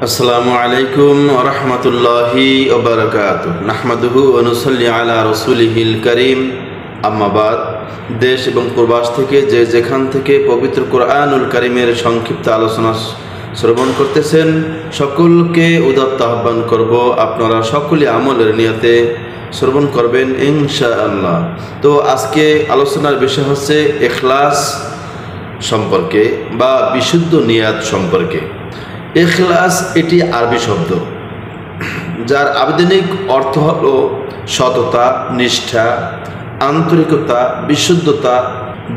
আসসালামু আলাইকুম ওয়া রাহমাতুল্লাহি ওয়া বারাকাতুহু নাহমাদুহু ওয়া নুসাল্লি আলা রাসূলিহিল কারীম আম্মা বাদ। দেশ এবং প্রবাস থেকে যে যেখান থেকে পবিত্র কোরআনুল কারীমের সংক্ষিপ্ত আলোচনা শ্রবণ করতেছেন সকলকে উদাত্ত আহ্বান করব আপনারা সকলে আমলের নিয়তে শ্রবণ করবেন ইনশাআল্লাহ। তো আজকে আলোচনার বিষয় হচ্ছে ইখলাস সম্পর্কে বা বিশুদ্ধ নিয়াত সম্পর্কে। ইখলাস এটি আরবি শব্দ যার আবিধানিক অর্থ হল সততা, নিষ্ঠা, আন্তরিকতা, বিশুদ্ধতা,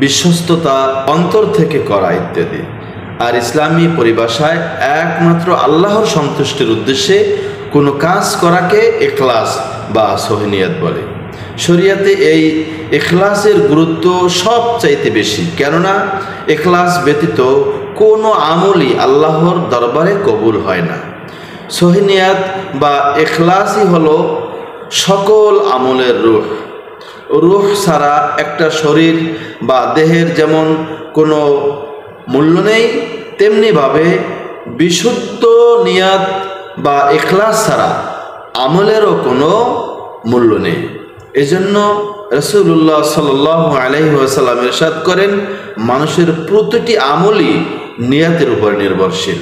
বিশ্বস্ততা, অন্তর থেকে করা ইত্যাদি। আর ইসলামী পরিভাষায় একমাত্র আল্লাহর সন্তুষ্টির উদ্দেশ্যে কোনো কাজ করাকে ইখলাস বা সহি নিয়াত বলে। শরিয়াতে এই ইখলাসের গুরুত্ব সবচাইতে বেশি, কেননা ইখলাস ব্যতীত কোনো আমলই আল্লাহর দরবারে কবুল হয় না। সহি নিয়াত বা ইখলাসই হলো সকল আমলের রূহ। রূহ ছাড়া একটা শরীর বা দেহের যেমন কোনো মূল্য নেই, তেমনিভাবে বিশুদ্ধ নিয়াত বা ইখলাস ছাড়া আমলেরও কোনো মূল্য নেই। এজন্য রাসূলুল্লাহ সাল্লাল্লাহু আলাইহি ওয়াসাল্লাম ইরশাদ করেন, মানুষের প্রতিটি আমলই নিয়াতের উপর নির্ভরশীল।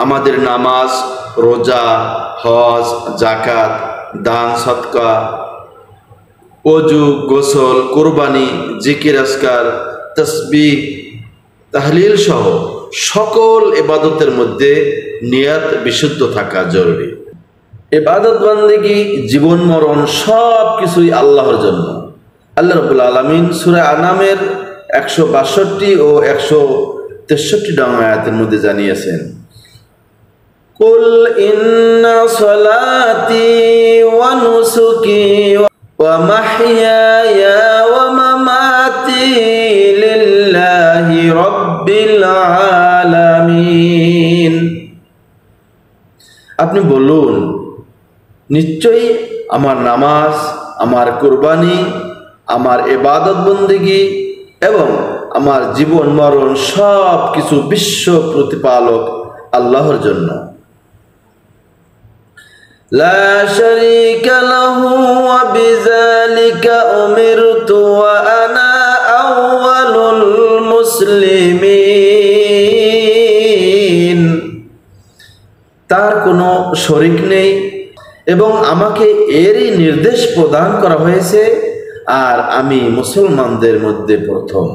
আমাদের নামাজ, রোজা, হজ, যাকাত, দান, সদকা, ওযু, গোসল, কুরবানি, জিকির আজকার, তাসবিহ, তাহলিল সহ সকল ইবাদতের মধ্যে নিয়াত বিশুদ্ধ থাকা জরুরি। ইবাদত বান্দেগী, জীবন মরণ সব কিছুই আল্লাহর জন্য। আল্লাহ রাব্বুল আলামিন সূরা আনামের 162 ও 163 নং আয়াতের মধ্যে জানিয়েছেন, কুল ইন্না সলাতি ওয়া নুসুকি ওয়া মাহইয়ায়া ওয়া মামাতি লিল্লাহি রাব্বিল আলামিন। আপনি বলুন, নিশ্চয়ই আমার নামাজ, আমার কুরবানি, আমার ইবাদত বন্দেগী এবং আমার জীবন মরণ সব কিছু বিশ্ব প্রতিপালক আল্লাহর জন্য। লা শারীকা লাহু ওয়া বিযালিকা উমিরতু ওয়া আনা আউয়ালুল মুসলিমিন। তার কোনো শরীক নেই এবং আমাকে এরই নির্দেশ প্রদান করা হয়েছে, আর আমি মুসলমানদের মধ্যে প্রথম।